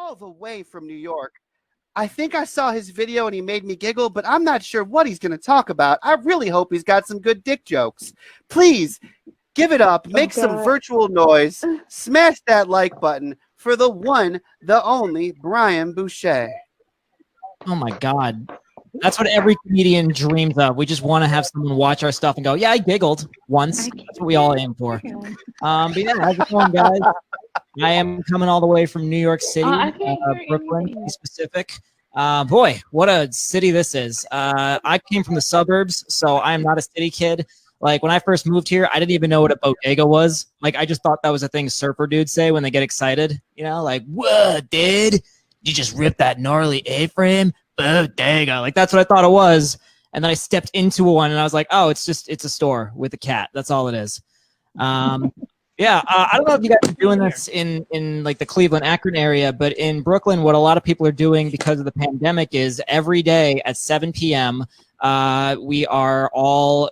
all the way from New York. I think I saw his video and he made me giggle, but I'm not sure what he's going to talk about. I really hope he's got some good dick jokes. Please give it up, make some virtual noise, smash that like button for the one, the only Brian Bueche. Oh my God. That's what every comedian dreams of. We just want to have someone watch our stuff and go, yeah, I giggled once. That's what we all aim for. But yeah, how's it going, guys? I am coming all the way from New York City, Brooklyn, to be specific. Boy, what a city this is. I came from the suburbs, so I am not a city kid. Like, when I first moved here, I didn't even know what a bodega was. Like, I just thought that was a thing surfer dudes say when they get excited. You know, like, what, dude? You just ripped that gnarly A-frame? Bodega. Like, that's what I thought it was. And then I stepped into one, and I was like, oh, it's a store with a cat. That's all it is. Yeah, I don't know if you guys are doing this in like the Cleveland, Akron area, but in Brooklyn, what a lot of people are doing because of the pandemic is every day at 7 p.m., we are all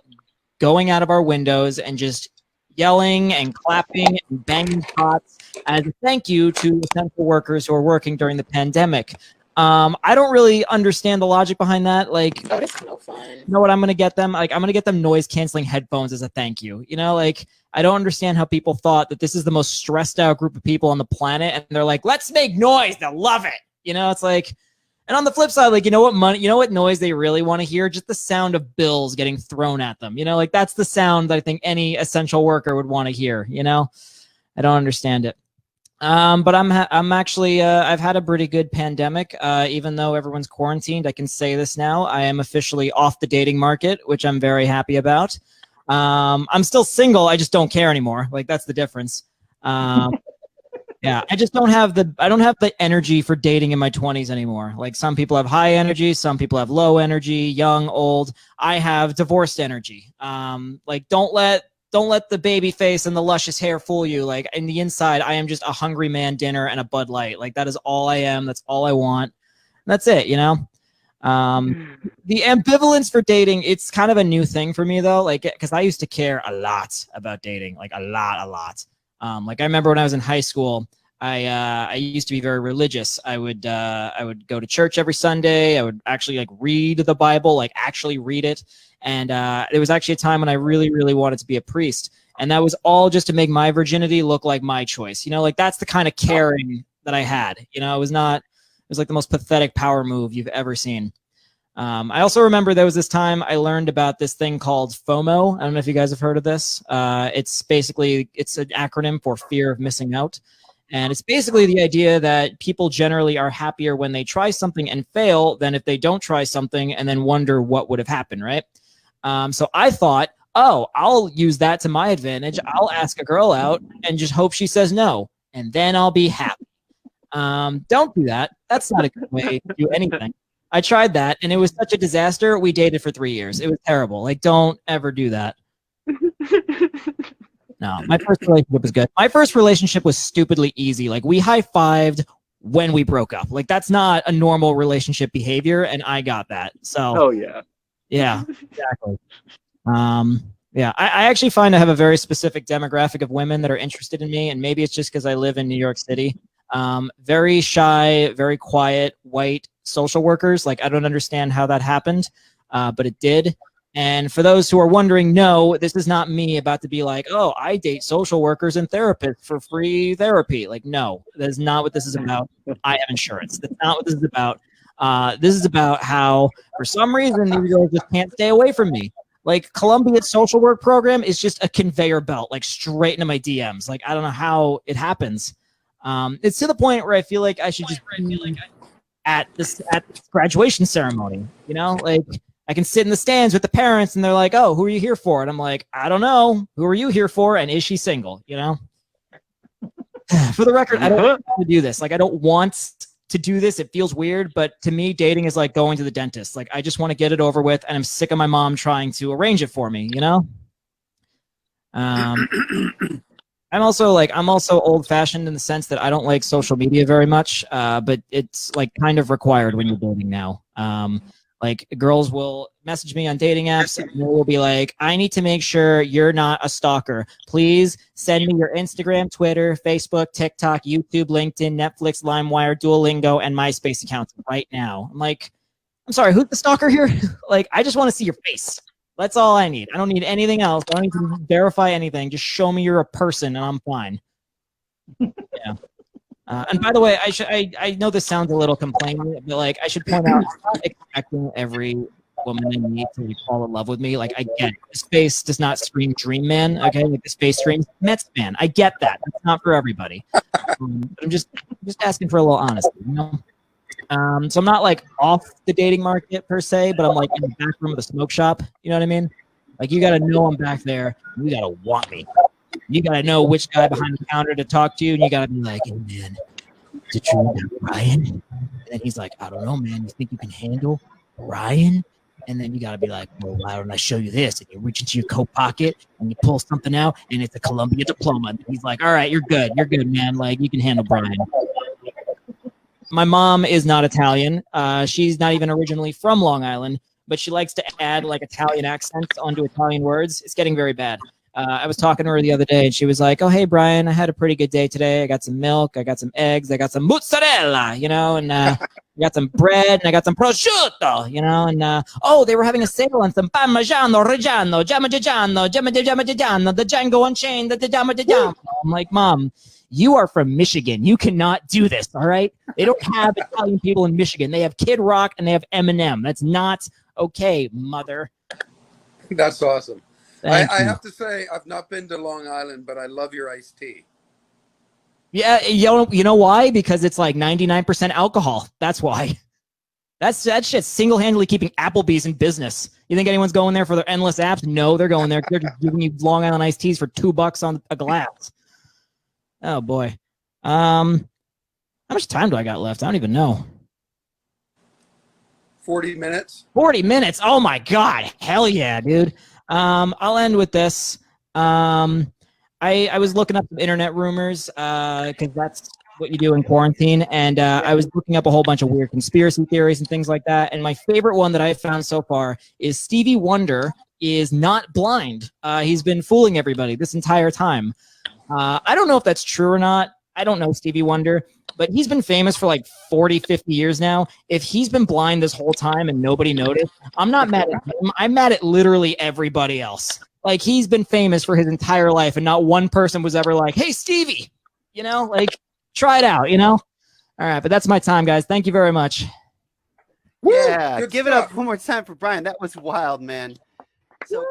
going out of our windows and just yelling and clapping and banging pots as a thank you to essential workers who are working during the pandemic. I don't really understand the logic behind that. Like, oh, it's no fun. You know what I'm going to get them? Like, I'm going to get them noise canceling headphones as a thank you. You know, like, I don't understand how people thought that this is the most stressed out group of people on the planet. And they're like, let's make noise. They'll love it. You know, it's like, and on the flip side, like, you know what noise they really want to hear? Just the sound of bills getting thrown at them. You know, like, that's the sound that I think any essential worker would want to hear. You know, I don't understand it. But I'm actually, I've had a pretty good pandemic. Even though everyone's quarantined, I can say this now. I am officially off the dating market, which I'm very happy about. I'm still single. I just don't care anymore. Like, that's the difference. Yeah, I just don't have the energy for dating in my 20s anymore. Like, some people have high energy, some people have low energy, young, old. I have divorced energy. Like, don't let the baby face and the luscious hair fool you. Like, in the inside, I am just a hungry man dinner and a Bud Light. Like, that is all I am. That's all I want. And that's it, you know? The ambivalence for dating, it's kind of a new thing for me, though. Like, because I used to care a lot about dating. Like, a lot. Like, I remember when I was in high school, I used to be very religious. I would go to church every Sunday. I would actually, like, read the Bible, like, actually read it. And there was actually a time when I really, really wanted to be a priest. And that was all just to make my virginity look like my choice. You know, like, that's the kind of caring that I had. You know, it was like the most pathetic power move you've ever seen. I also remember there was this time I learned about this thing called FOMO. I don't know if you guys have heard of this. It's an acronym for fear of missing out. And it's basically the idea that people generally are happier when they try something and fail than if they don't try something and then wonder what would have happened, right? So I thought, oh, I'll use that to my advantage. I'll ask a girl out and just hope she says no, and then I'll be happy. Don't do that. That's not a good way to do anything. I tried that, and it was such a disaster. We dated for 3 years. It was terrible. Like, don't ever do that. No, my first relationship was good. My first relationship was stupidly easy. Like, we high-fived when we broke up. Like, that's not a normal relationship behavior, and I got that. So, oh, yeah. Yeah, exactly. Yeah, I actually find I have a very specific demographic of women that are interested in me, and maybe it's just because I live in New York City. Very shy, very quiet, white social workers. Like, I don't understand how that happened, but it did. And for those who are wondering, no, this is not me about to be like, oh, I date social workers and therapists for free therapy. Like, no, that is not what this is about. I have insurance. That's not what this is about. This is about how, for some reason, these girls just can't stay away from me. Like, Columbia's social work program is just a conveyor belt, like, straight into my DMs. Like, I don't know how it happens. It's to the point where I feel like I should just be at this graduation ceremony, you know? Like, I can sit in the stands with the parents, and they're like, oh, who are you here for? And I'm like, I don't know. Who are you here for? And is she single, you know? For the record, I don't want to do this. Like, I don't want to do this. It feels weird, but to me, dating is like going to the dentist. Like, I just want to get it over with, and I'm sick of my mom trying to arrange it for me, you know? I'm also old-fashioned in the sense that I don't like social media very much, but it's like kind of required when you're dating now. Like girls will message me on dating apps and they will be like, I need to make sure you're not a stalker. Please send me your Instagram, Twitter, Facebook, TikTok, YouTube, LinkedIn, Netflix, LimeWire, Duolingo, and MySpace accounts right now. I'm like, I'm sorry, who's the stalker here? Like, I just want to see your face. That's all I need. I don't need anything else. I don't need to verify anything. Just show me you're a person and I'm fine. Yeah. And by the way, I know this sounds a little complaining, but like I should point out, I'm not expecting every woman I meet to like, fall in love with me. Like I get it. This face does not scream dream man. Okay, like this face screams Mets man. I get that. That's not for everybody. But I'm just asking for a little honesty, you know. So I'm not like off the dating market per se, but I'm like in the back room of the smoke shop. You know what I mean? Like you got to know I'm back there. You got to want me. You got to know which guy behind the counter to talk to, and you got to be like, hey, man, is it true about Ryan? And then he's like, I don't know, man. You think you can handle Ryan? And then you got to be like, well, why don't I show you this? And you reach into your coat pocket and you pull something out, and it's a Columbia diploma. And he's like, all right, you're good. You're good, man. Like, you can handle Brian. My mom is not Italian. She's not even originally from Long Island, but she likes to add like Italian accents onto Italian words. It's getting very bad. I was talking to her the other day, and she was like, oh, hey, Brian, I had a pretty good day today. I got some milk. I got some eggs. I got some mozzarella, you know, and I got some bread, and I got some prosciutto, you know, and, oh, they were having a sale on some parmigiano, reggiano, giamma the Django Unchained, the Giamma. I'm like, Mom, you are from Michigan. You cannot do this, all right? They don't have Italian people in Michigan. They have Kid Rock, and they have Eminem. That's not okay, mother. That's awesome. I Thank you. have to say, I've not been to Long Island, but I love your iced tea. Yeah, you know why? Because it's like 99% alcohol. That's why. That shit's single-handedly keeping Applebee's in business. You think anyone's going there for their endless apps? No, they're going there. They're just giving you Long Island iced teas for $2 on a glass. Oh boy. How much time do I got left? I don't even know. 40 minutes. 40 minutes. Oh my God. Hell yeah, dude. I'll end with this. I was looking up some internet rumors because that's what you do in quarantine. And I was looking up a whole bunch of weird conspiracy theories and things like that. And my favorite one that I've found so far is Stevie Wonder is not blind. He's been fooling everybody this entire time. I don't know if that's true or not. I don't know Stevie Wonder, but he's been famous for like 40, 50 years now. If he's been blind this whole time and nobody noticed, I'm not mad at him. I'm mad at literally everybody else. Like he's been famous for his entire life and not one person was ever like, hey, Stevie, you know, like try it out, you know? All right, but that's my time, guys. Thank you very much. Yeah, Good give it stuff. up one more time for Brian. That was wild, man. So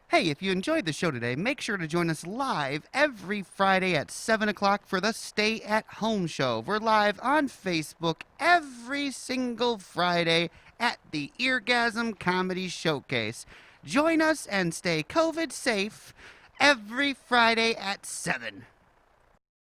hey, if you enjoyed the show today, make sure to join us live every Friday at 7 o'clock for the Stay at Home Show. We're live on Facebook every single Friday at the Eargasm Comedy Showcase. Join us and stay COVID safe every Friday at 7.